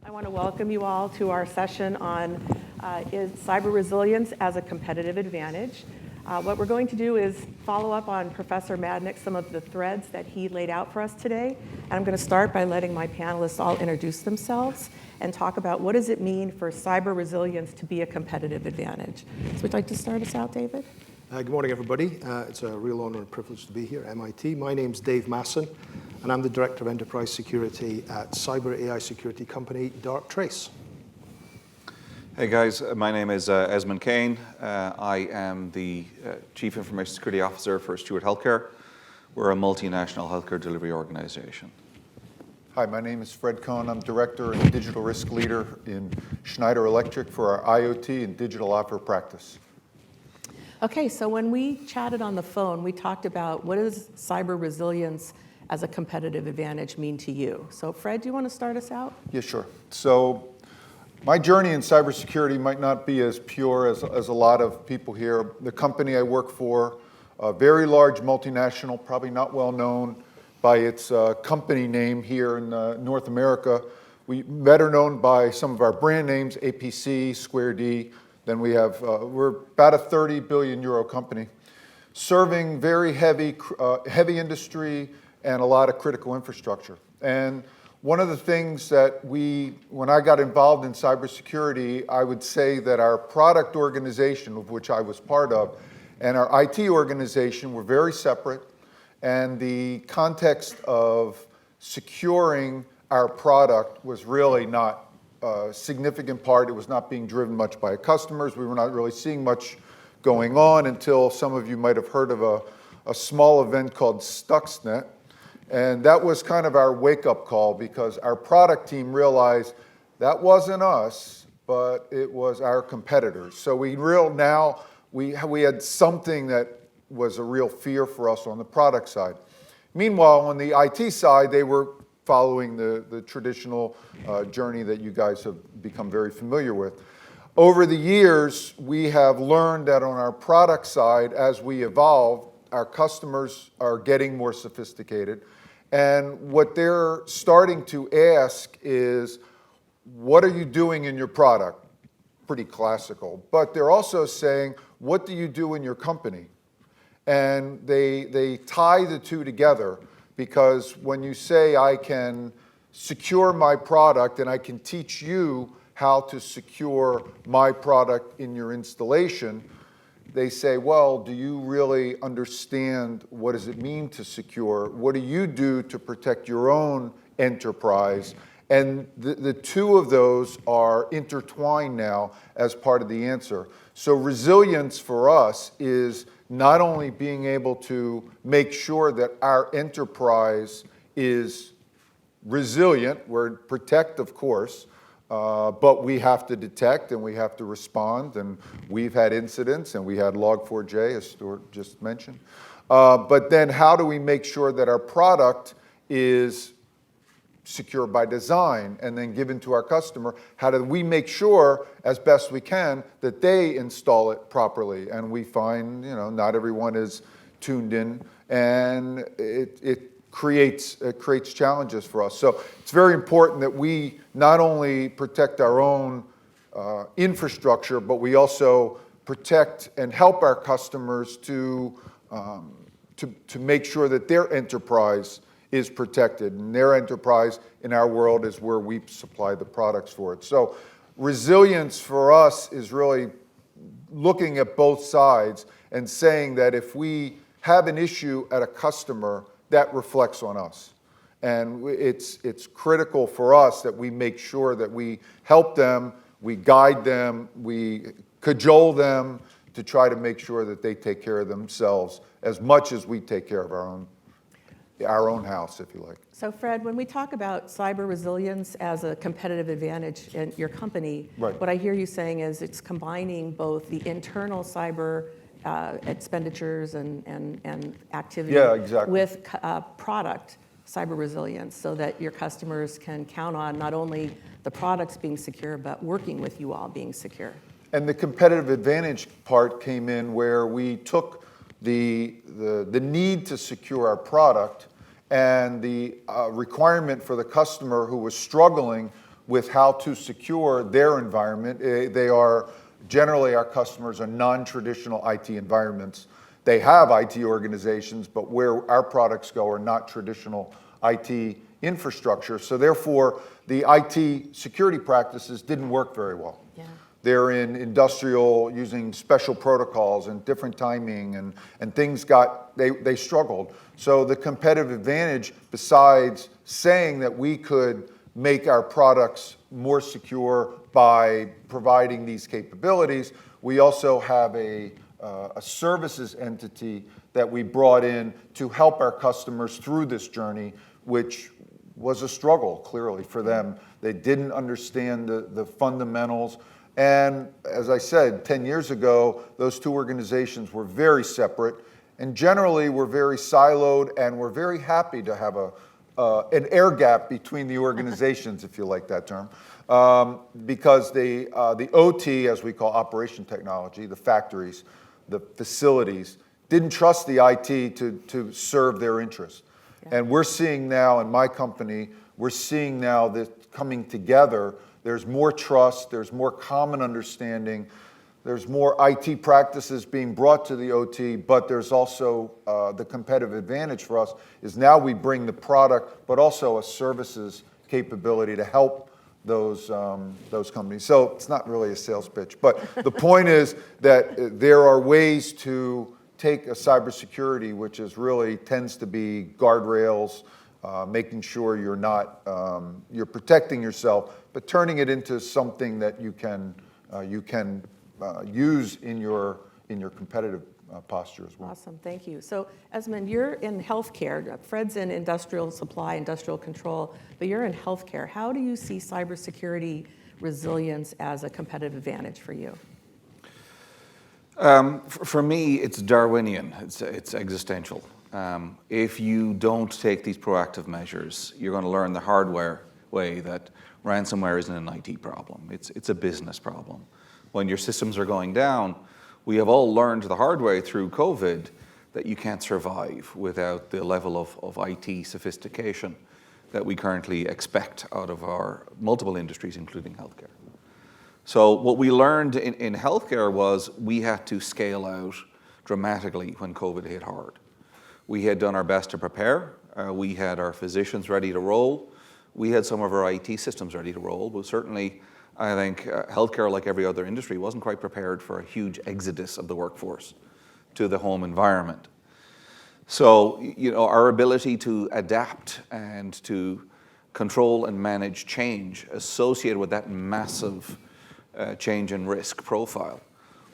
I want to welcome you all to our session on is cyber resilience as a competitive advantage. What we're going to do is follow up on Professor Madnick, some of the threads that he laid out for us today. And I'm going to start by letting my panelists all introduce themselves and talk about what does it mean for cyber resilience to be a competitive advantage. So would you like to start us out, David? Good morning, everybody. It's a real honor and privilege to be here at MIT. My name's Dave Masson, and I'm the Director of Enterprise Security at cyber AI security company Darktrace. Hey guys, my name is Esmond Kane. I am the Chief Information Security Officer for Steward Healthcare. We're a multinational healthcare delivery organization. Hi, my name is Fred Cohn. I'm Director and Digital Risk Leader in Schneider Electric for our IoT and digital offer practice. Okay, so when we chatted on the phone, we talked about what does cyber resilience as a competitive advantage mean to you? So Fred, do you want to start us out? Yeah, sure. So my journey in cybersecurity might not be as pure as a lot of people here. The company I work for, a very large multinational, probably not well known by its company name here in North America. We better known by some of our brand names, APC, Square D. Then we have, we're about a 30 billion euro company, serving very heavy industry and a lot of critical infrastructure. And one of the things that when I got involved in cybersecurity, I would say that our product organization, of which I was part of, and our IT organization were very separate. And the context of securing our product was really not a significant part. It was not being driven much by customers. We were not really seeing much going on until some of you might have heard of a small event called Stuxnet. And that was kind of our wake-up call because our product team realized that wasn't us, but it was our competitors. So we had something that was a real fear for us on the product side. Meanwhile, on the IT side, they were following the traditional journey that you guys have become very familiar with. Over the years, we have learned that on our product side, as we evolve, our customers are getting more sophisticated. And what they're starting to ask is, what are you doing in your product? Pretty classical. But they're also saying, what do you do in your company? And they tie the two together. Because when you say I can secure my product and I can teach you how to secure my product in your installation, they say, well, do you really understand what does it mean to secure? What do you do to protect your own enterprise? And the two of those are intertwined now as part of the answer. So resilience for us is not only being able to make sure that our enterprise is resilient, we're protect, of course, but we have to detect and we have to respond, and we've had incidents and we had Log4j, as Steward just mentioned. But then how do we make sure that our product is secure by design and then given to our customer? How do we make sure, as best we can, that they install it properly? And we find, not everyone is tuned in, and it creates challenges for us. So it's very important that we not only protect our own infrastructure, but we also protect and help our customers to make sure that their enterprise is protected, and their enterprise in our world is where we supply the products for it. So resilience for us is really looking at both sides and saying that if we have an issue at a customer, that reflects on us. And it's critical for us that we make sure that we help them, we guide them, we cajole them to try to make sure that they take care of themselves as much as we take care of our own house, if you like. So Fred, when we talk about cyber resilience as a competitive advantage in your company, right, what I hear you saying is it's combining both the internal cyber expenditures and activity, yeah, exactly, with product cyber resilience so that your customers can count on not only the products being secure, but working with you all being secure. And the competitive advantage part came in where we took the need to secure our product and the requirement for the customer who was struggling with how to secure their environment. They are, generally our customers are non-traditional IT environments. They have IT organizations, but where our products go are not traditional IT infrastructure. So therefore, the IT security practices didn't work very well. Yeah. They're in industrial, using special protocols and different timing, and things they struggled. So the competitive advantage, besides saying that we could make our products more secure by providing these capabilities, we also have a services entity that we brought in to help our customers through this journey, which was a struggle, clearly, for them. They didn't understand the fundamentals. And as I said, 10 years ago, those two organizations were very separate, and generally were very siloed, and we're very happy to have an air gap between the organizations, if you like that term, because the OT, as we call operation technology, the factories, the facilities, didn't trust the IT to serve their interests. Yeah. And we're seeing now, in my company, we're seeing now this coming together. There's more trust, there's more common understanding, there's more IT practices being brought to the OT, but there's also the competitive advantage for us is now we bring the product, but also a services capability to help those companies. So it's not really a sales pitch, but the point is that there are ways to take a cybersecurity, which is really tends to be guardrails, making sure you're not, you're protecting yourself, but turning it into something that you can use in your competitive posture as well. Awesome, thank you. So Esmond, you're in healthcare. Fred's in industrial supply, industrial control, but you're in healthcare. How do you see cybersecurity resilience as a competitive advantage for you? For me, it's Darwinian. It's existential. If you don't take these proactive measures, you're going to learn the hard way that ransomware isn't an IT problem. It's a business problem. When your systems are going down, we have all learned the hard way through COVID that you can't survive without the level of IT sophistication that we currently expect out of our multiple industries, including healthcare. So what we learned in healthcare was we had to scale out dramatically when COVID hit hard. We had done our best to prepare. We had our physicians ready to roll. We had some of our IT systems ready to roll, but certainly I think healthcare, like every other industry, wasn't quite prepared for a huge exodus of the workforce to the home environment. So, our ability to adapt and to control and manage change associated with that massive change in risk profile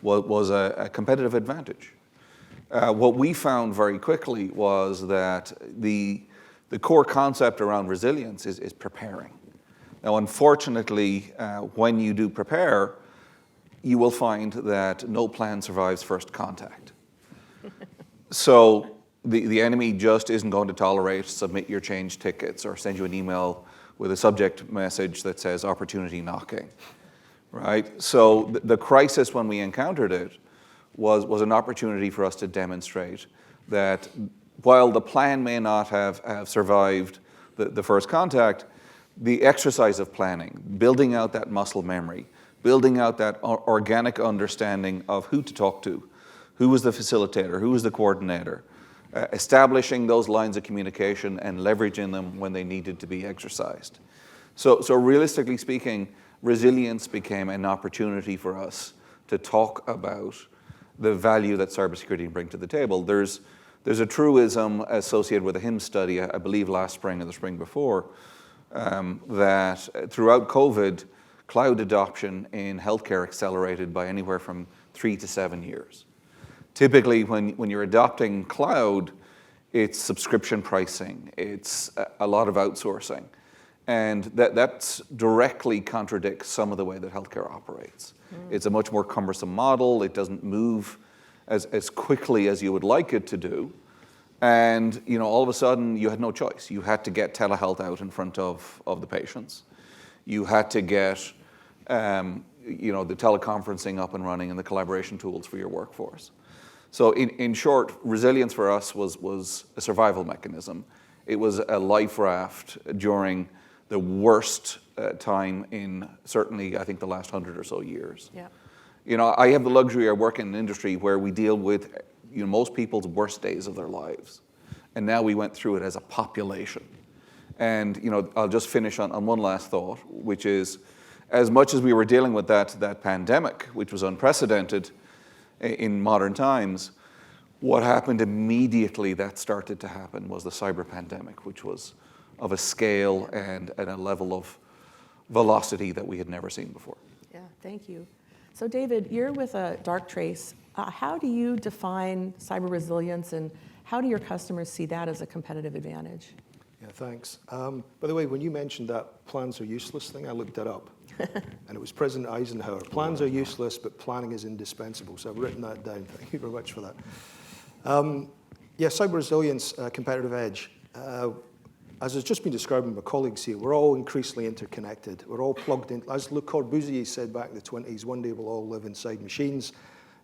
was a competitive advantage. What we found very quickly was that the core concept around resilience is preparing. Now, unfortunately, when you do prepare, you will find that no plan survives first contact. So the enemy just isn't going to tolerate submit your change tickets or send you an email with a subject message that says opportunity knocking, right? So the crisis when we encountered it was an opportunity for us to demonstrate that while the plan may not have survived the first contact, the exercise of planning, building out that muscle memory, building out that organic understanding of who to talk to, who was the facilitator, who was the coordinator, establishing those lines of communication and leveraging them when they needed to be exercised. So realistically speaking, resilience became an opportunity for us to talk about the value that cybersecurity can bring to the table. There's a truism associated with a HIMSS study, I believe last spring or the spring before, that throughout COVID, cloud adoption in healthcare accelerated by anywhere from 3 to 7 years. Typically, when you're adopting cloud, it's subscription pricing, it's a lot of outsourcing, and that directly contradicts some of the way that healthcare operates. It's a much more cumbersome model. It doesn't move as quickly as you would like it to do. And all of a sudden, you had no choice. You had to get telehealth out in front of the patients. You had to get the teleconferencing up and running and the collaboration tools for your workforce. So in short, resilience for us was a survival mechanism. It was a life raft during the worst time in certainly, I think, the last 100 or so years. Yeah. You know, I have the luxury of working in an industry where we deal with, you know, most people's worst days of their lives. And now we went through it as a population. And, you know, I'll just finish on one last thought, which is, as much as we were dealing with that pandemic, which was unprecedented in modern times, what happened immediately that started to happen was the cyber pandemic, which was of a scale and a level of velocity that we had never seen before. Yeah, thank you. So David, you're with Darktrace. How do you define cyber resilience, and how do your customers see that as a competitive advantage? Yeah, thanks. By the way, when you mentioned that plans are useless thing, I looked that up. And it was President Eisenhower. Plans are useless, but planning is indispensable. So I've written that down. Thank you very much for that. Yeah, cyber resilience, competitive edge. As has just been described by my colleagues here, we're all increasingly interconnected. We're all plugged in. As Le Corbusier said back in the 20s, one day we'll all live inside machines,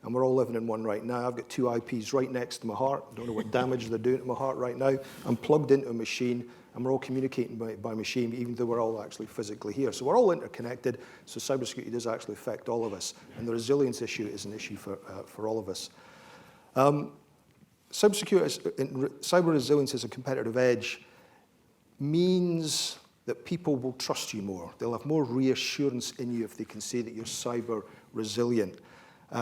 and we're all living in one right now. I've got two IPs right next to my heart. I don't know what damage they're doing to my heart right now. I'm plugged into a machine, and we're all communicating by machine, even though we're all actually physically here. So we're all interconnected, so cybersecurity does actually affect all of us, and the resilience issue is an issue for all of us. Cyber resilience as a competitive edge means that people will trust you more. They'll have more reassurance in you if they can say that you're cyber resilient.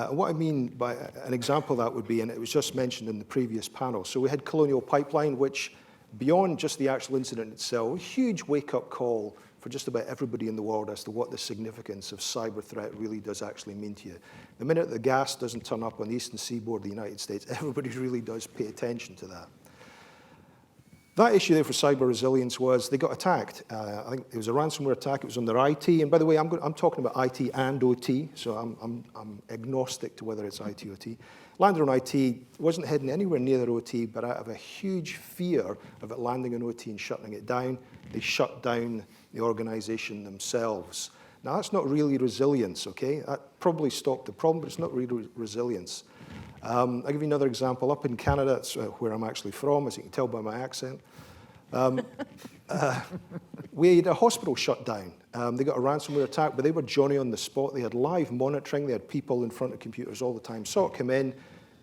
What I mean by an example of that would be, and it was just mentioned in the previous panel, so we had Colonial Pipeline, which beyond just the actual incident itself, a huge wake-up call for just about everybody in the world as to what the significance of cyber threat really does actually mean to you. The minute the gas doesn't turn up on the eastern seaboard of the United States, everybody really does pay attention to that. That issue there for cyber resilience was they got attacked. I think it was a ransomware attack. It was on their IT. And by the way, I'm talking about IT and OT, so I'm agnostic to whether it's IT or OT. Landed on IT, wasn't heading anywhere near their OT, but out of a huge fear of it landing on OT and shutting it down, they shut down the organization themselves. Now, that's not really resilience, okay? That probably stopped the problem, but it's not really resilience. I'll give you another example. Up in Canada, that's where I'm actually from, as you can tell by my accent. We had a hospital shut down. They got a ransomware attack, but they were Johnny on the spot. They had live monitoring. They had people in front of computers all the time. Saw it come in,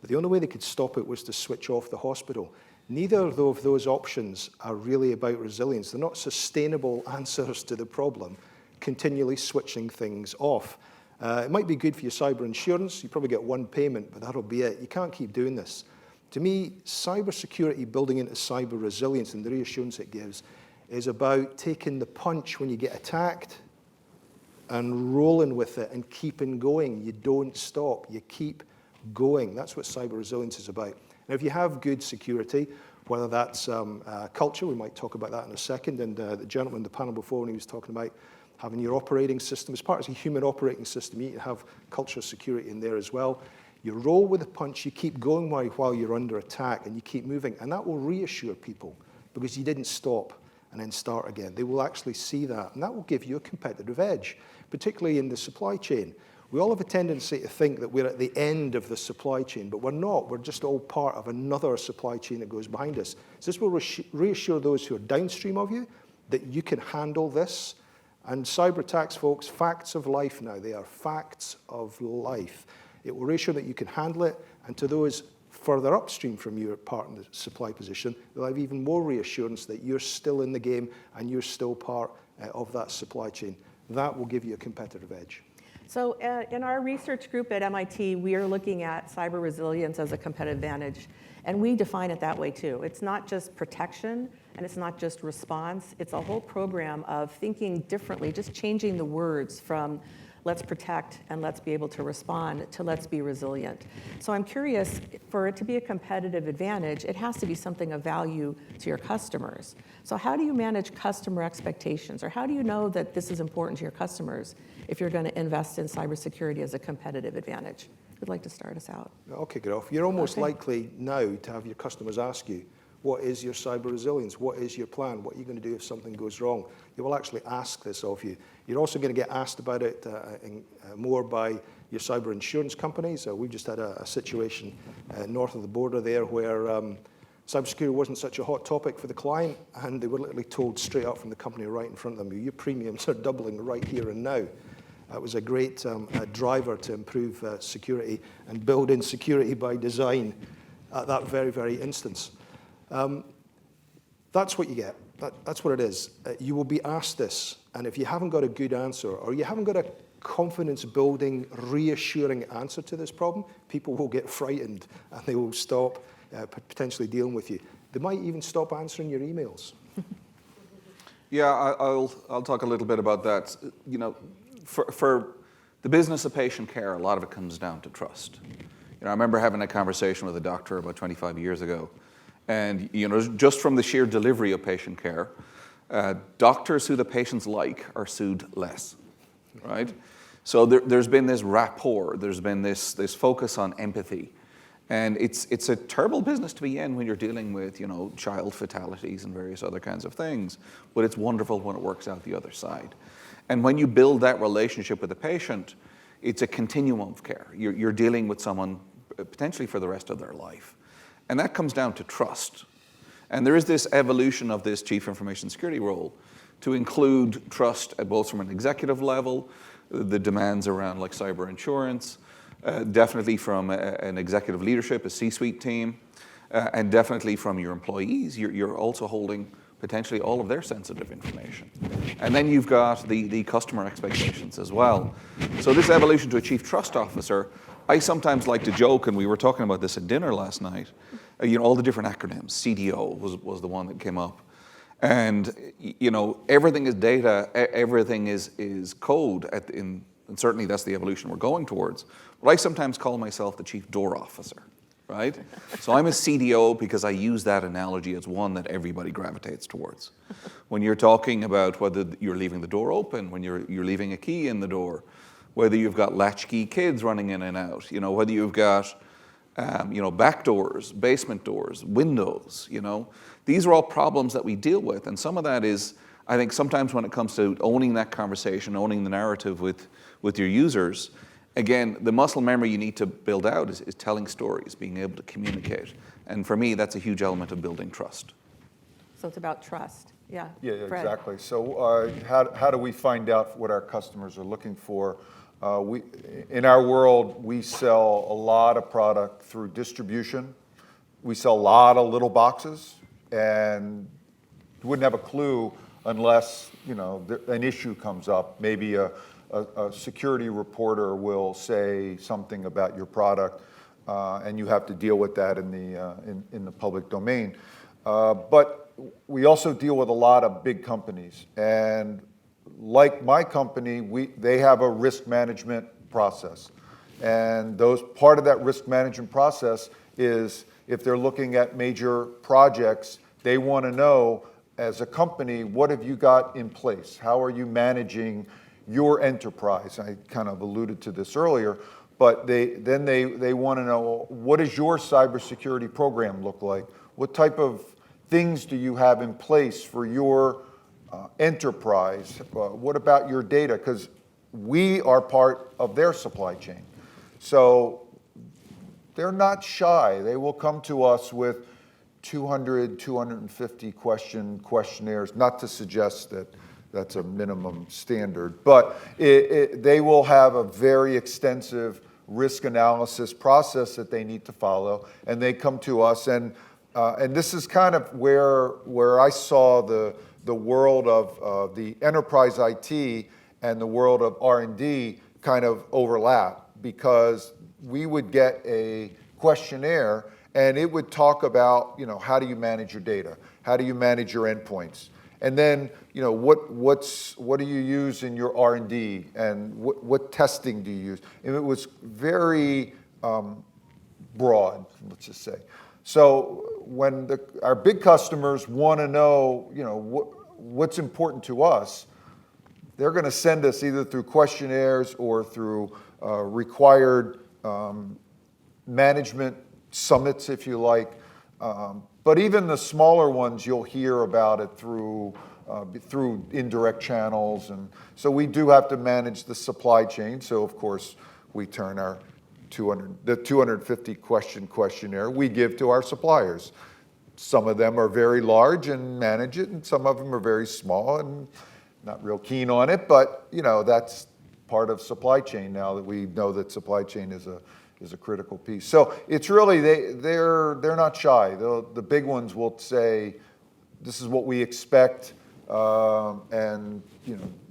but the only way they could stop it was to switch off the hospital. Neither of those options are really about resilience. They're not sustainable answers to the problem, continually switching things off. It might be good for your cyber insurance. You probably get one payment, but that'll be it. You can't keep doing this. To me, cybersecurity building into cyber resilience and the reassurance it gives is about taking the punch when you get attacked and rolling with it and keeping going. You don't stop. You keep going. That's what cyber resilience is about. Now, if you have good security, whether that's culture, we might talk about that in a second, and the gentleman in the panel before, when he was talking about having your operating system, as part of a human operating system, you need to have culture security in there as well. You roll with the punch, you keep going while you're under attack, and you keep moving, and that will reassure people because you didn't stop and then start again. They will actually see that, and that will give you a competitive edge, particularly in the supply chain. We all have a tendency to think that we're at the end of the supply chain, but we're not. We're just all part of another supply chain that goes behind us. So this will reassure those who are downstream of you that you can handle this. And cyber attacks, folks, facts of life now. They are facts of life. It will reassure that you can handle it, and to those further upstream from your part in the supply position, they'll have even more reassurance that you're still in the game and you're still part of that supply chain. That will give you a competitive edge. So in our research group at MIT, we are looking at cyber resilience as a competitive advantage, and we define it that way too. It's not just protection, and it's not just response. It's a whole program of thinking differently, just changing the words from let's protect and let's be able to respond to let's be resilient. So I'm curious, for it to be a competitive advantage, it has to be something of value to your customers. So how do you manage customer expectations, or how do you know that this is important to your customers if you're going to invest in cybersecurity as a competitive advantage? Who'd like to start us out? I'll kick it off. You're almost likely now to have your customers ask you, what is your cyber resilience? What is your plan? What are you going to do if something goes wrong? They will actually ask this of you. You're also going to get asked about it more by your cyber insurance companies. We've just had a situation north of the border there where cybersecurity wasn't such a hot topic for the client, and they were literally told straight up from the company right in front of them, your premiums are doubling right here and now. It was a great driver to improve security and build in security by design at that very, very instance. That's what you get. That's what it is. You will be asked this, and if you haven't got a good answer, or you haven't got a confidence-building, reassuring answer to this problem, people will get frightened, and they will stop potentially dealing with you. They might even stop answering your emails. Yeah, I'll talk a little bit about that. You know, for the business of patient care, a lot of it comes down to trust. You know, I remember having a conversation with a doctor about 25 years ago, and you know, just from the sheer delivery of patient care, doctors who the patients like are sued less, right? So there's been this rapport, there's been this focus on empathy. And it's a terrible business to be in when you're dealing with, you know, child fatalities and various other kinds of things. But it's wonderful when it works out the other side. And when you build that relationship with the patient, it's a continuum of care. You're dealing with someone potentially for the rest of their life. And that comes down to trust. And there is this evolution of this chief information security role to include trust at both from an executive level, the demands around like cyber insurance, definitely from an executive leadership, a C-suite team, and definitely from your employees. You're also holding potentially all of their sensitive information. And then you've got the customer expectations as well. So this evolution to a chief trust officer, I sometimes like to joke, and we were talking about this at dinner last night, you know, all the different acronyms. CDO was the one that came up. And, you know, everything is data, everything is code, and certainly that's the evolution we're going towards. But I sometimes call myself the chief door officer, right? So I'm a CDO because I use that analogy as one that everybody gravitates towards. When you're talking about whether you're leaving the door open, when you're leaving a key in the door, whether you've got latchkey kids running in and out, you know, whether you've got you know, back doors, basement doors, windows, you know. These are all problems that we deal with. And some of that is, I think sometimes when it comes to owning that conversation, owning the narrative with your users, again, the muscle memory you need to build out is telling stories, being able to communicate. And for me, that's a huge element of building trust. So it's about trust. Yeah. Yeah, Fred. exactly. So how do we find out what our customers are looking for? In our world, we sell a lot of product through distribution. We sell a lot of little boxes, and you wouldn't have a clue unless, you know, an issue comes up. Maybe a security reporter will say something about your product, and you have to deal with that in the public domain. But we also deal with a lot of big companies, and like my company, they have a risk management process. And part of that risk management process is if they're looking at major projects, they want to know, as a company, what have you got in place? How are you managing your enterprise? I kind of alluded to this earlier, but they want to know, what does your cybersecurity program look like? What type of things do you have in place for your enterprise? What about your data? Because we are part of their supply chain. So they're not shy. They will come to us with 200, 250 questionnaires, not to suggest that that's a minimum standard, but they will have a very extensive risk analysis process that they need to follow, and they come to us, and this is kind of where I saw the world of the enterprise IT and the world of R&D kind of overlap, because we would get a questionnaire and it would talk about, you know, how do you manage your data? How do you manage your endpoints? And then, you know, what do you use in your R&D, and what testing do you use? And it was very broad, let's just say. So when our big customers want to know, you know, what's important to us, they're going to send us either through questionnaires or through required management summits, if you like. But even the smaller ones, you'll hear about it through indirect channels. And so we do have to manage the supply chain. So of course, we turn the 250 question questionnaire we give to our suppliers. some of them are very large and manage it, and some of them are very small and not real keen on it. But that's part of supply chain now that we know that supply chain is a critical piece. So it's really they're not shy. The big ones will say, this is what we expect, and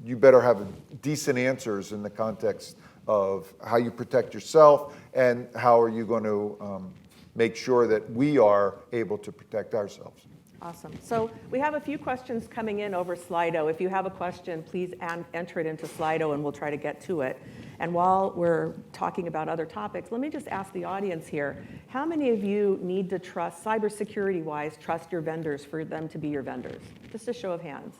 you better have decent answers in the context of how you protect yourself and how are you going to make sure that we are able to protect ourselves. Awesome. So we have a few questions coming in over Slido. If you have a question, please enter it into Slido and we'll try to get to it. And while we're talking about other topics, let me just ask the audience here, how many of you need to trust, cybersecurity-wise, trust your vendors for them to be your vendors? Just a show of hands.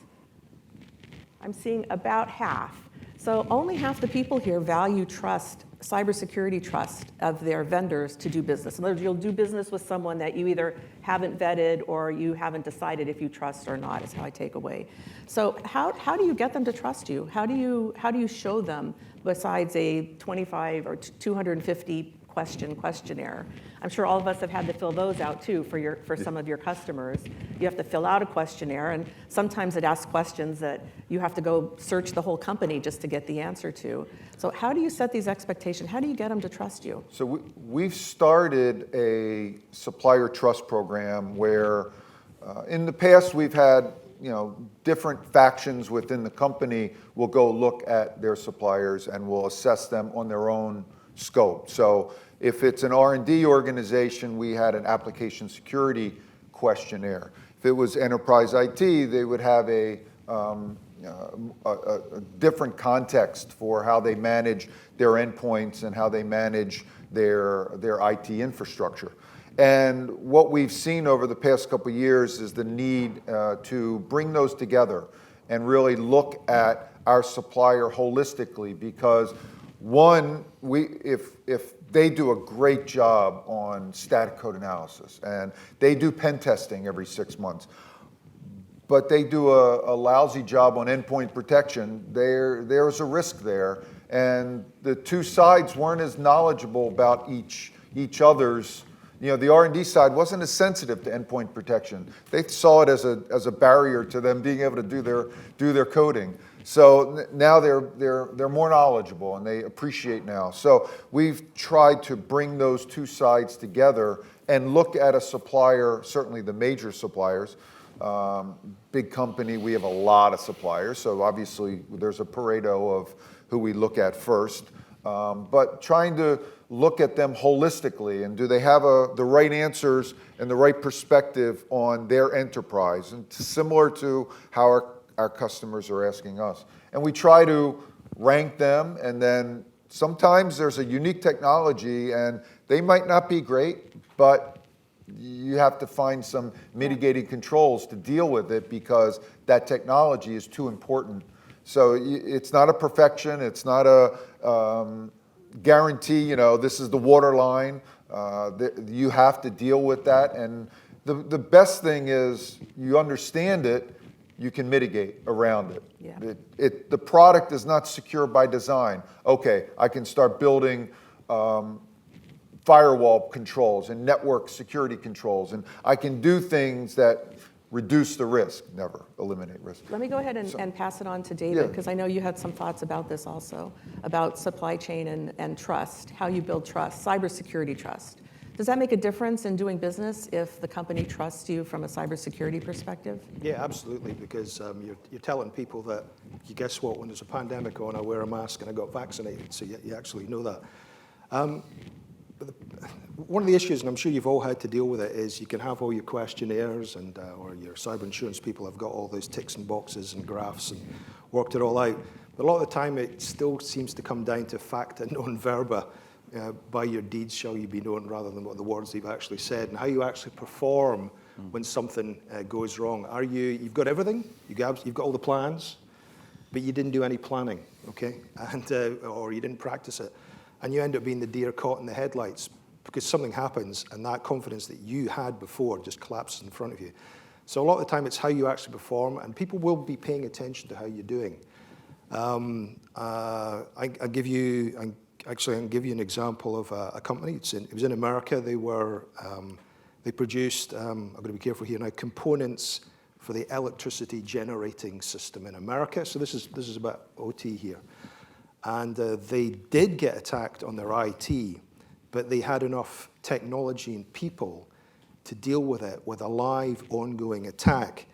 I'm seeing about half. So only half the people here value trust, cybersecurity trust of their vendors to do business. In other words, you'll do business with someone that you either haven't vetted or you haven't decided if you trust or not, is how I take away. So how do you get them to trust you? How do you show them, besides a 25 or 250 questionnaire? I'm sure all of us have had to fill those out too for some of your customers. You have to fill out a questionnaire, and sometimes it asks questions that you have to go search the whole company just to get the answer to. So how do you set these expectations? How do you get them to trust you? So we've started a supplier trust program where in the past we've had different factions within the company will go look at their suppliers and will assess them on their own scope. So if it's an R&D organization, we had an application security questionnaire. If it was enterprise IT, they would have a different context for how they manage their endpoints and how they manage their IT infrastructure. And what we've seen over the past couple of years is the need to bring those together and really look at our supplier holistically, because one, if they do a great job on static code analysis and they do pen testing every 6 months, but they do a lousy job on endpoint protection, there's a risk there. And the two sides weren't as knowledgeable about each other's. The R&D side wasn't as sensitive to endpoint protection. They saw it as a barrier to them being able to do their coding. So now they're more knowledgeable and they appreciate now. So we've tried to bring those two sides together and look at a supplier, certainly the major suppliers. Big company, we have a lot of suppliers, so obviously there's a Pareto of who we look at first. But trying to look at them holistically, and do they have the right answers and the right perspective on their enterprise, and similar to how our customers are asking us. And we try to rank them, and then sometimes there's a unique technology and they might not be great, but you have to find some mitigating controls to deal with it because that technology is too important. So it's not a perfection, it's not a guarantee, this is the waterline. You have to deal with that, and the best thing is you understand it, you can mitigate around it. Yeah. The product is not secure by design. Okay, I can start building firewall controls and network security controls, and I can do things that reduce the risk, never eliminate risk. Let me go ahead and pass it on to David, because I know you had some thoughts about this also, about supply chain and trust, how you build trust, cybersecurity trust. Does that make a difference in doing business if the company trusts you from a cybersecurity perspective? Yeah, absolutely, because you're telling people that, you guess what, when there's a pandemic on, I wear a mask and I got vaccinated, so you actually know that. One of the issues, and I'm sure you've all had to deal with it, is you can have all your questionnaires and or your cyber insurance people have got all those ticks and boxes and graphs and worked it all out. But a lot of the time it still seems to come down to facta non verba. By your deeds shall you be known, rather than what the words you've actually said, and how you actually perform when something goes wrong. You've got everything, you've got all the plans, but you didn't do any planning, okay? And or you didn't practice it. And you end up being the deer caught in the headlights because something happens and that confidence that you had before just collapses in front of you. So a lot of the time it's how you actually perform, and people will be paying attention to how you're doing. I can give you an example of a company. It was in America. They were They produced, I'm going to be careful here now, components for the electricity generating system in America. So this is about OT here. And they did get attacked on their IT, but they had enough technology and people to deal with it with a live, ongoing attack.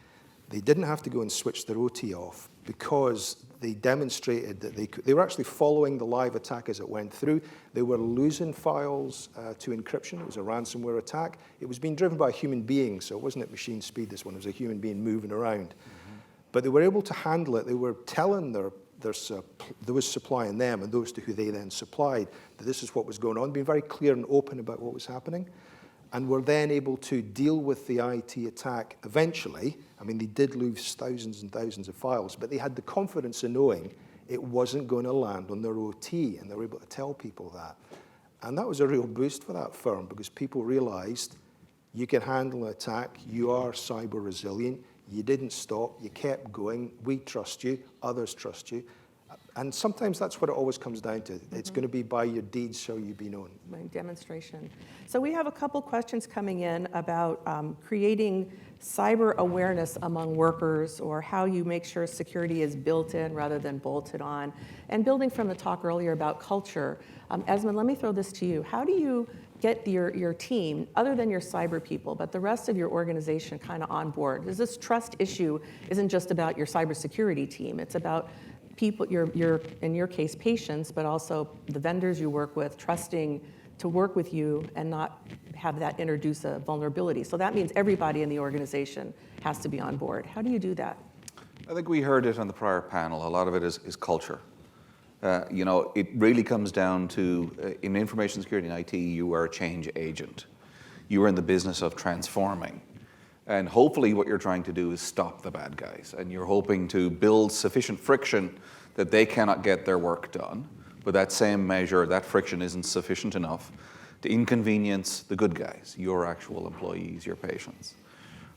They didn't have to go and switch their OT off because they demonstrated that they were actually following the live attack as it went through. They were losing files to encryption. It was a ransomware attack. It was being driven by a human being, so it wasn't at machine speed, this one. It was a human being moving around. But they were able to handle it. They were telling those supplying them and those to who they then supplied that this is what was going on, being very clear and open about what was happening. And were then able to deal with the IT attack eventually. I mean, they did lose thousands and thousands of files, but they had the confidence in knowing it wasn't going to land on their OT, and they were able to tell people that. And that was a real boost for that firm because people realized you can handle an attack, you are cyber resilient, you didn't stop, you kept going, we trust you, others trust you. And sometimes that's what it always comes down to. It's going to be by your deeds shall you be known. My demonstration. So we have a couple questions coming in about creating cyber awareness among workers, or how you make sure security is built in rather than bolted on. And building from the talk earlier about culture, Esmond, let me throw this to you. How do you get your team, other than your cyber people, but the rest of your organization kind of on board? Because this trust issue isn't just about your cybersecurity team. It's about people, your in your case, patients, but also the vendors you work with, trusting to work with you and not have that introduce a vulnerability. So that means everybody in the organization has to be on board. How do you do that? I think we heard it on the prior panel. A lot of it is culture. It really comes down to, in information security and IT, you are a change agent. You are in the business of transforming. And hopefully what you're trying to do is stop the bad guys. And you're hoping to build sufficient friction that they cannot get their work done. But that same measure, that friction isn't sufficient enough to inconvenience the good guys, your actual employees, your patients,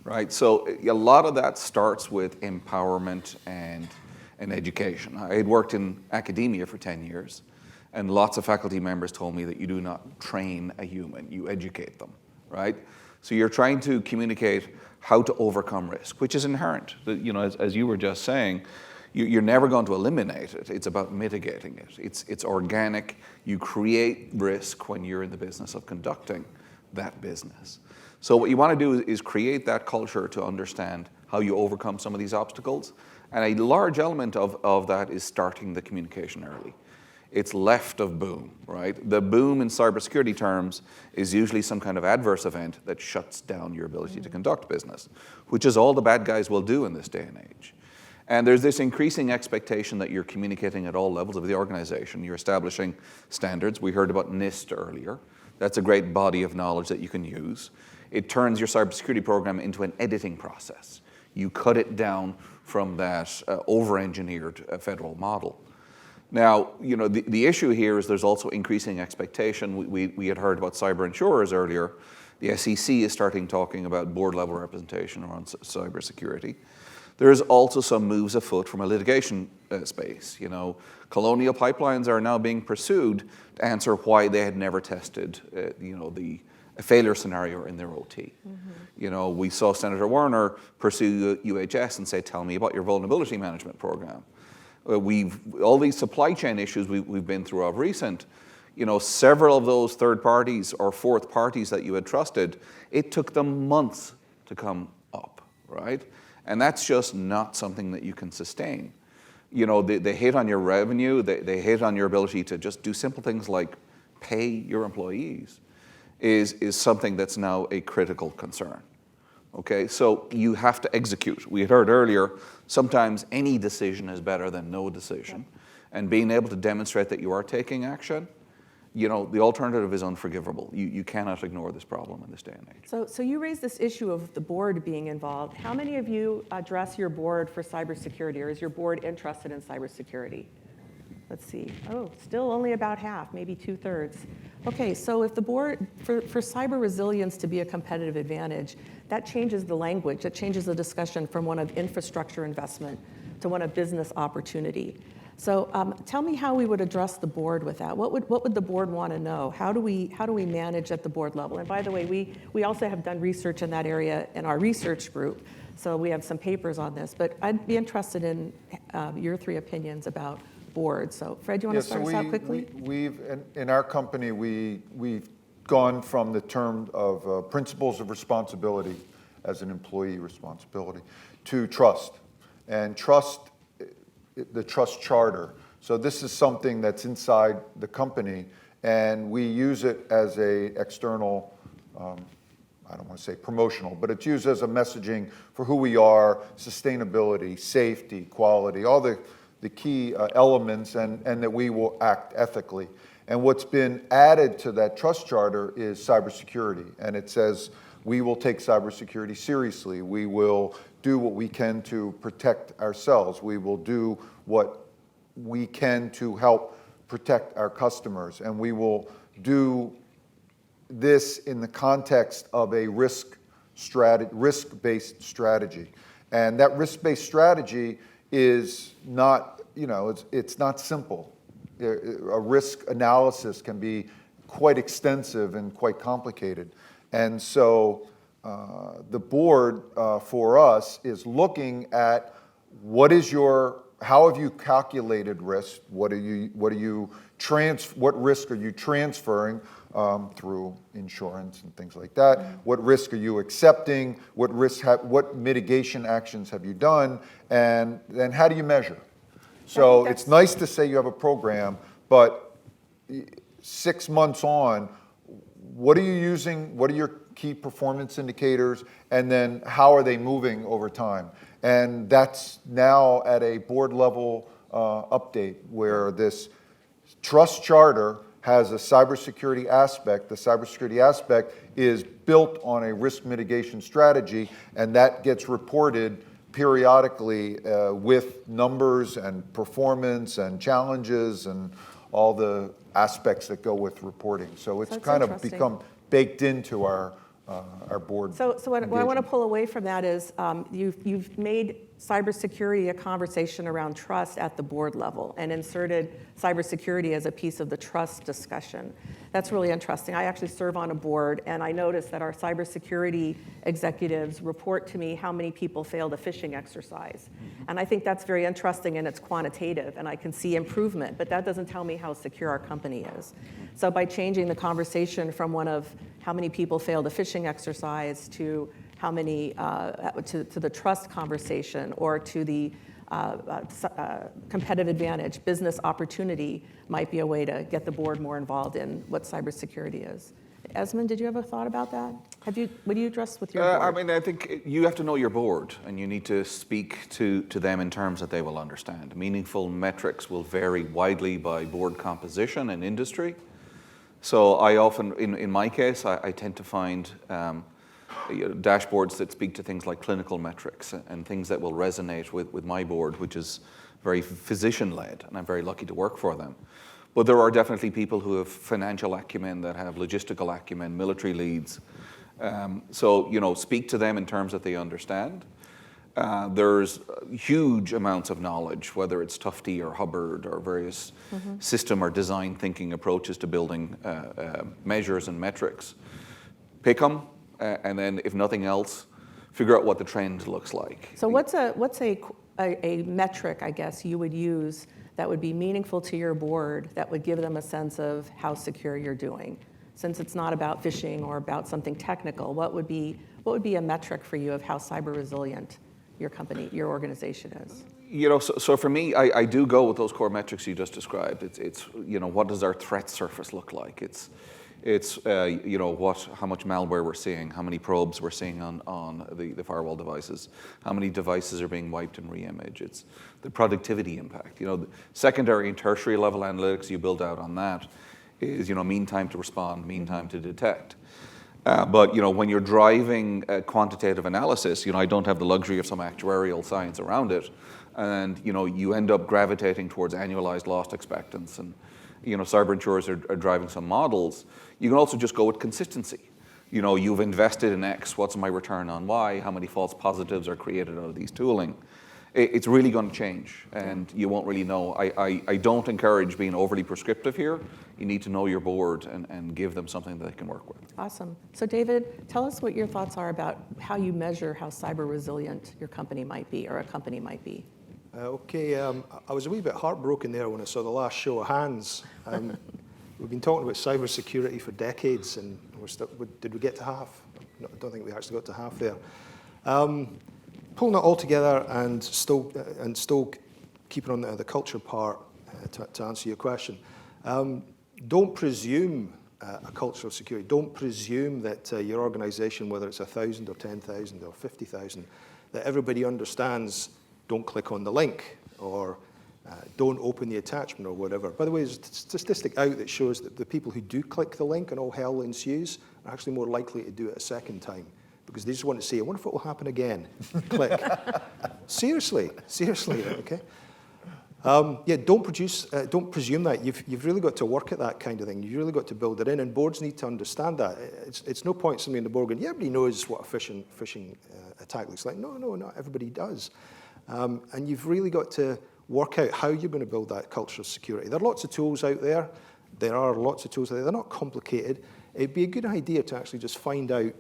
right? So a lot of that starts with empowerment and education. I had worked in academia for 10 years, and lots of faculty members told me that you do not train a human, you educate them, right? So you're trying to communicate how to overcome risk, which is inherent. As you were just saying, you're never going to eliminate it. It's about mitigating it. It's organic. You create risk when you're in the business of conducting that business. So what you want to do is create that culture to understand how you overcome some of these obstacles. And a large element of that is starting the communication early. It's left of boom, right? The boom in cybersecurity terms is usually some kind of adverse event that shuts down your ability to conduct business, which is all the bad guys will do in this day and age. And there's this increasing expectation that you're communicating at all levels of the organization. You're establishing standards. We heard about NIST earlier. That's a great body of knowledge that you can use. It turns your cybersecurity program into an editing process. You cut it down from that over-engineered federal model. Now, the issue here is there's also increasing expectation. We had heard about cyber insurers earlier. The SEC is starting talking about board-level representation around cybersecurity. There's also some moves afoot from a litigation space. Colonial pipelines are now being pursued to answer why they had never tested, the failure scenario in their OT. Mm-hmm. We saw Senator Warner pursue UHS and say, "Tell me about your vulnerability management program." All these supply chain issues we've been through of recent. Several of those third parties or fourth parties that you had trusted, it took them months to come up, right? And that's just not something that you can sustain. They hit on your revenue, they hit on your ability to just do simple things like pay your employees is something that's now a critical concern. Okay, so you have to execute. We had heard earlier, sometimes any decision is better than no decision. And being able to demonstrate that you are taking action, the alternative is unforgivable. You cannot ignore this problem in this day and age. So you raised this issue of the board being involved. How many of you address your board for cybersecurity, or is your board interested in cybersecurity? Let's see. Oh, still only about half, maybe 2/3. Okay, so if the board, for cyber resilience to be a competitive advantage, that changes the language, that changes the discussion from one of infrastructure investment to one of business opportunity. So tell me how we would address the board with that. What would the board want to know? How do we manage at the board level? And by the way, we also have done research in that area in our research group. So we have some papers on this, but I'd be interested in your three opinions about boards. So Fred, you want to start us out quickly? We've in our company, we've gone from the term of principles of responsibility as an employee responsibility to trust. And trust, the trust charter. So this is something that's inside the company, and we use it as a external, I don't want to say promotional, but it's used as a messaging for who we are, sustainability, safety, quality, all the key elements, and that we will act ethically. And what's been added to that trust charter is cybersecurity, and it says we will take cybersecurity seriously. We will do what we can to protect ourselves. We will do what we can to help protect our customers, and we will do this in the context of a risk-based strategy. And that risk-based strategy is not, it's not simple. A risk analysis can be quite extensive and quite complicated. And so the board for us is looking at what have you calculated risk? What risk are you transferring through insurance and things like that? What risk are you accepting? What mitigation actions have you done? And then how do you measure? So it's nice to say you have a program, but 6 months on, what are you using? What are your key performance indicators? And then how are they moving over time? And that's now at a board level update where this trust charter has a cybersecurity aspect. The cybersecurity aspect is built on a risk mitigation strategy, and that gets reported periodically with numbers and performance and challenges and all the aspects that go with reporting. So it's kind of become baked into our board. So what I want to pull away from that is you've made cybersecurity a conversation around trust at the board level and inserted cybersecurity as a piece of the trust discussion. That's really interesting. I actually serve on a board, and I noticed that our cybersecurity executives report to me how many people failed a phishing exercise. And I think that's very interesting, and it's quantitative, and I can see improvement, but that doesn't tell me how secure our company is. So by changing the conversation from one of how many people failed a phishing exercise to how many, to the trust conversation, or to the competitive advantage, business opportunity might be a way to get the board more involved in what cybersecurity is. Esmond, did you have a thought about that? What do you address with your board? I mean, I think you have to know your board, and you need to speak to them in terms that they will understand. Meaningful metrics will vary widely by board composition and industry. So I often, in my case, I tend to find dashboards that speak to things like clinical metrics and things that will resonate with my board, which is very physician-led, and I'm very lucky to work for them. But there are definitely people who have financial acumen, that have logistical acumen, military leads. So, speak to them in terms that they understand. There's huge amounts of knowledge, whether it's Tufte or Hubbard or various system or design thinking approaches to building measures and metrics. Pick them, and then if nothing else, figure out what the trend looks like. So what's a metric, I guess, you would use that would be meaningful to your board, that would give them a sense of how secure you're doing? Since it's not about phishing or about something technical, what would be a metric for you of how cyber resilient your company, your organization is? So for me, I do go with those core metrics you just described. It's what does our threat surface look like? It's how much malware we're seeing, how many probes we're seeing on the firewall devices, how many devices are being wiped and re-imaged. It's the productivity impact. The secondary and tertiary level analytics you build out on that is mean time to respond, mean time to detect. But when you're driving quantitative analysis, I don't have the luxury of some actuarial science around it, and you end up gravitating towards annualized loss expectance, and cyber insurers are driving some models. You can also just go with consistency. You've invested in X, what's my return on Y? How many false positives are created out of these tooling? it's really going to change, and you won't really know. I don't encourage being overly prescriptive here. You need to know your board and give them something that they can work with. Awesome. So David, tell us what your thoughts are about how you measure how cyber resilient your company might be, or a company might be. Okay, I was a wee bit heartbroken there when I saw the last show of hands. We've been talking about cybersecurity for decades, and did we get to half? No, I don't think we actually got to half there. Pulling it all together and still keeping on the culture part to answer your question. Don't presume a culture of security. Don't presume that your organization, whether it's 1,000 or 10,000 or 50,000, that everybody understands don't click on the link, or don't open the attachment, or whatever. By the way, there's a statistic out that shows that the people who do click the link and all hell ensues are actually more likely to do it a second time, because they just want to say, I wonder if it will happen again. Click. Seriously, okay? Yeah, don't presume that. You've really got to work at that kind of thing. You've really got to build it in, and boards need to understand that. It's no point somebody in the board going, yeah, everybody knows what a phishing attack looks like. No, not everybody does. And you've really got to work out how you're going to build that culture of security. There are lots of tools out there. They're not complicated. It'd be a good idea to actually just find out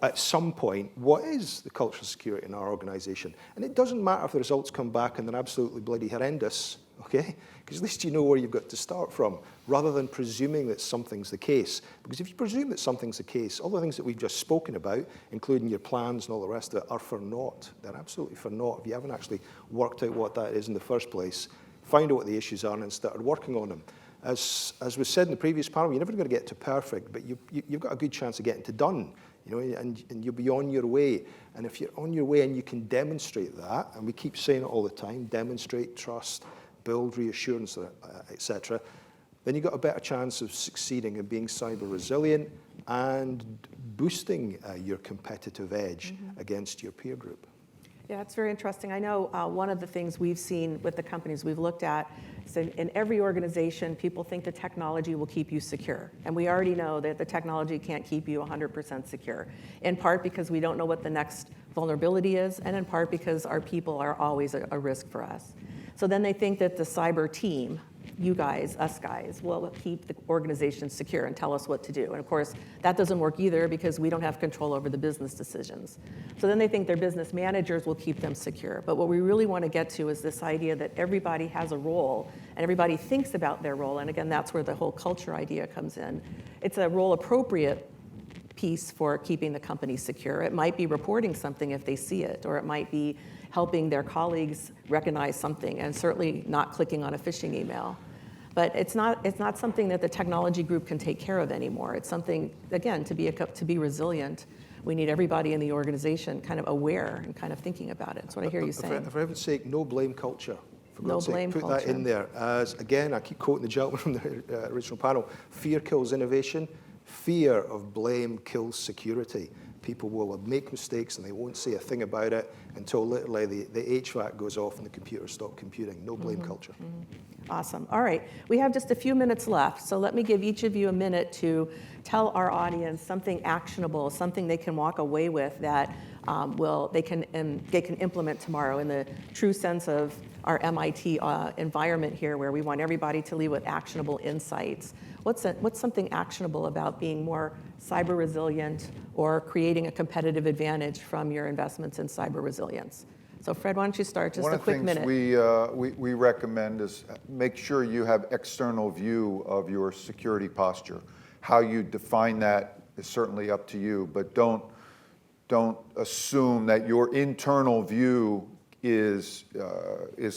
at some point what is the culture of security in our organization. And it doesn't matter if the results come back and they're absolutely bloody horrendous, okay? Because at least you know where you've got to start from, rather than presuming that something's the case. Because if you presume that something's the case, all the things that we've just spoken about, including your plans and all the rest of it, are for naught. They're absolutely for naught if you haven't actually worked out what that is in the first place, find out what the issues are, and started working on them. As was said in the previous panel, you're never going to get to perfect, but you've got a good chance of getting to done. And you'll be on your way. And if you're on your way and you can demonstrate that, and we keep saying it all the time, demonstrate trust, build reassurance, etc., then you've got a better chance of succeeding and being cyber resilient and boosting your competitive edge against your peer group. Yeah, it's very interesting. I know one of the things we've seen with the companies we've looked at is in every organization, people think the technology will keep you secure. And we already know that the technology can't keep you 100% secure, in part because we don't know what the next vulnerability is, and in part because our people are always a risk for us. So then they think that the cyber team, you guys, us guys, will keep the organization secure and tell us what to do. And of course, that doesn't work either because we don't have control over the business decisions. So then they think their business managers will keep them secure. But what we really want to get to is this idea that everybody has a role and everybody thinks about their role. And again, that's where the whole culture idea comes in. It's a role appropriate piece for keeping the company secure. It might be reporting something if they see it, or it might be helping their colleagues recognize something, and certainly not clicking on a phishing email. But it's not something that the technology group can take care of anymore. It's something, again, to be resilient, we need everybody in the organization kind of aware and kind of thinking about it. That's what I hear you saying. For heaven's sake, no blame culture. For no God's sake, blame put culture. that in there. As again, I keep quoting the gentleman from the original panel, fear kills innovation. Fear of blame kills security. People will make mistakes and they won't say a thing about it until literally the HVAC goes off and the computers stop computing. No blame culture. Awesome. All right. We have just a few minutes left, so let me give each of you a minute to tell our audience something actionable, something they can walk away with that they can implement tomorrow in the true sense of our MIT environment here, where we want everybody to leave with actionable insights. What's something actionable about being more cyber resilient or creating a competitive advantage from your investments in cyber resilience? So Fred, why don't you start? Just a quick minute. One of the things we recommend is make sure you have external view of your security posture. How you define that is certainly up to you, but don't assume that your internal view is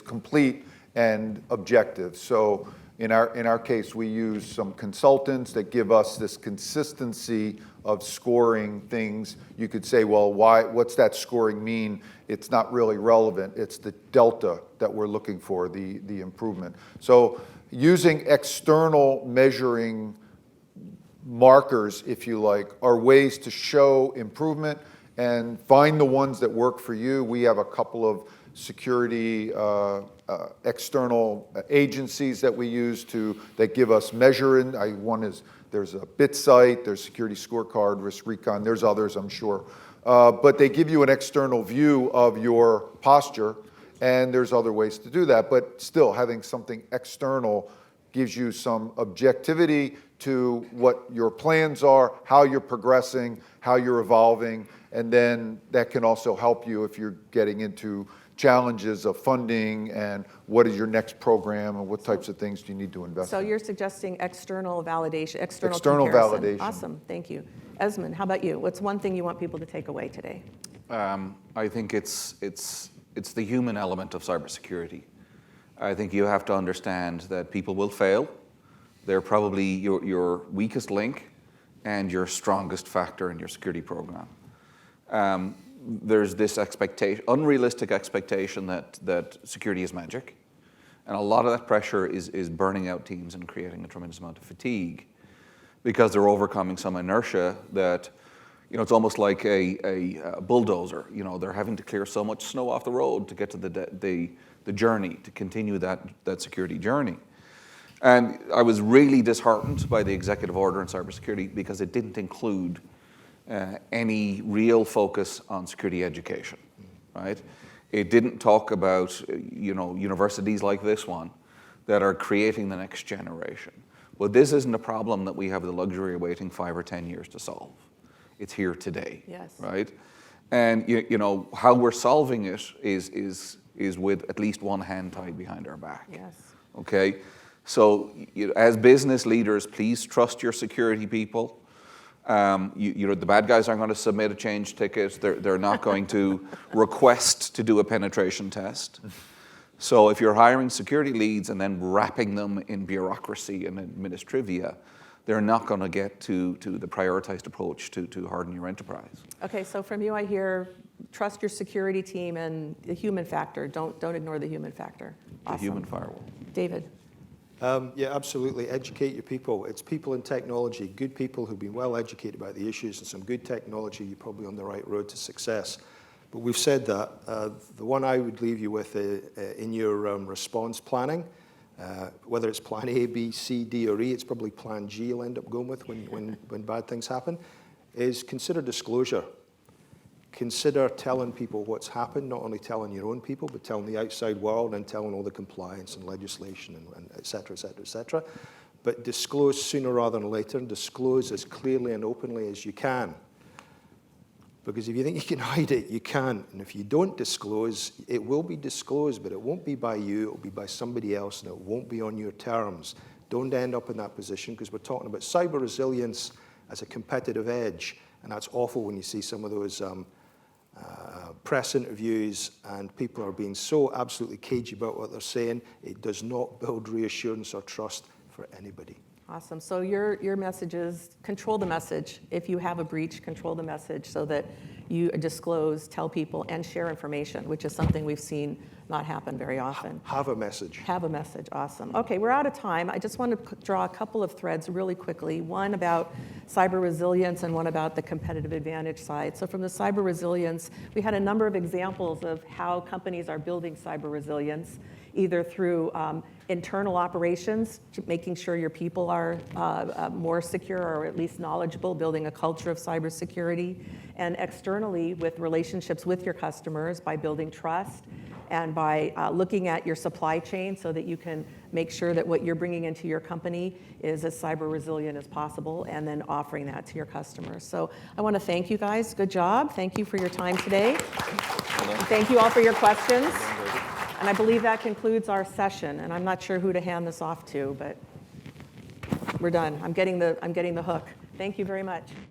complete and objective. So in our case, we use some consultants that give us this consistency of scoring things. You could say, well, what's that scoring mean? It's not really relevant. It's the delta that we're looking for, the improvement. So using external measuring markers, if you like, are ways to show improvement and find the ones that work for you. We have a couple of security external agencies that we use that give us measuring. There's a BitSite, there's Security Scorecard, Risk Recon, there's others, I'm sure. But they give you an external view of your posture, and there's other ways to do that, but still having something external gives you some objectivity to what your plans are, how you're progressing, how you're evolving, and then that can also help you if you're getting into challenges of funding and what is your next program and what types of things do you need to invest So in. you're suggesting external validation, external External comparison. validation. Awesome, thank you. Esmond, how about you? What's one thing you want people to take away today? I think it's the human element of cybersecurity. I think you have to understand that people will fail. They're probably your weakest link and your strongest factor in your security program. There's this unrealistic expectation that security is magic. And a lot of that pressure is burning out teams and creating a tremendous amount of fatigue because they're overcoming some inertia that, it's almost like a bulldozer. They're having to clear so much snow off the road to get to the journey, to continue that security journey. And I was really disheartened by the executive order in cybersecurity because it didn't include any real focus on security education, right? It didn't talk about, universities like this one that are creating the next generation. Well, this isn't a problem that we have the luxury of waiting 5 or 10 years to solve. It's here today, Yes. right? And how we're solving it is with at least one hand tied behind our back. Yes. Okay, so as business leaders, please trust your security people. The bad guys aren't going to submit a change ticket. They're not going to request to do a penetration test. So if you're hiring security leads and then wrapping them in bureaucracy and administrivia, they're not going to get to the prioritized approach to harden your enterprise. Okay, so from you I hear trust your security team and the human factor. Don't ignore the human factor. The Awesome. human firewall. David. Yeah, absolutely. Educate your people. It's people in technology, good people who've been well educated about the issues and some good technology. You're probably on the right road to success. But we've said that. The one I would leave you with in your response planning, whether it's plan A, B, C, D, or E, it's probably plan G you'll end up going with when bad things happen, is consider disclosure. Consider telling people what's happened, not only telling your own people, but telling the outside world and telling all the compliance and legislation and et cetera, et cetera, et cetera. But disclose sooner rather than later, and disclose as clearly and openly as you can. Because if you think you can hide it, you can't. And if you don't disclose, it will be disclosed, but it won't be by you, it will be by somebody else, and it won't be on your terms. Don't end up in that position, because we're talking about cyber resilience as a competitive edge, and that's awful when you see some of those press interviews and people are being so absolutely cagey about what they're saying. It does not build reassurance or trust for anybody. Awesome. So your message is control the message. If you have a breach, control the message so that you disclose, tell people, and share information, which is something we've seen not happen very often. Have a message. Have a message. Awesome. Okay, we're out of time. I just want to draw a couple of threads really quickly. One about cyber resilience and one about the competitive advantage side. So from the cyber resilience, we had a number of examples of how companies are building cyber resilience, either through internal operations, making sure your people are more secure or at least knowledgeable, building a culture of cybersecurity, and externally with relationships with your customers by building trust and by looking at your supply chain so that you can make sure that what you're bringing into your company is as cyber resilient as possible, and then offering that to your customers. So I want to thank you guys. Good job. Thank you for your time today. And thank you all for your questions. And I believe that concludes our session. And I'm not sure who to hand this off to, but we're done. I'm getting the hook. Thank you very much.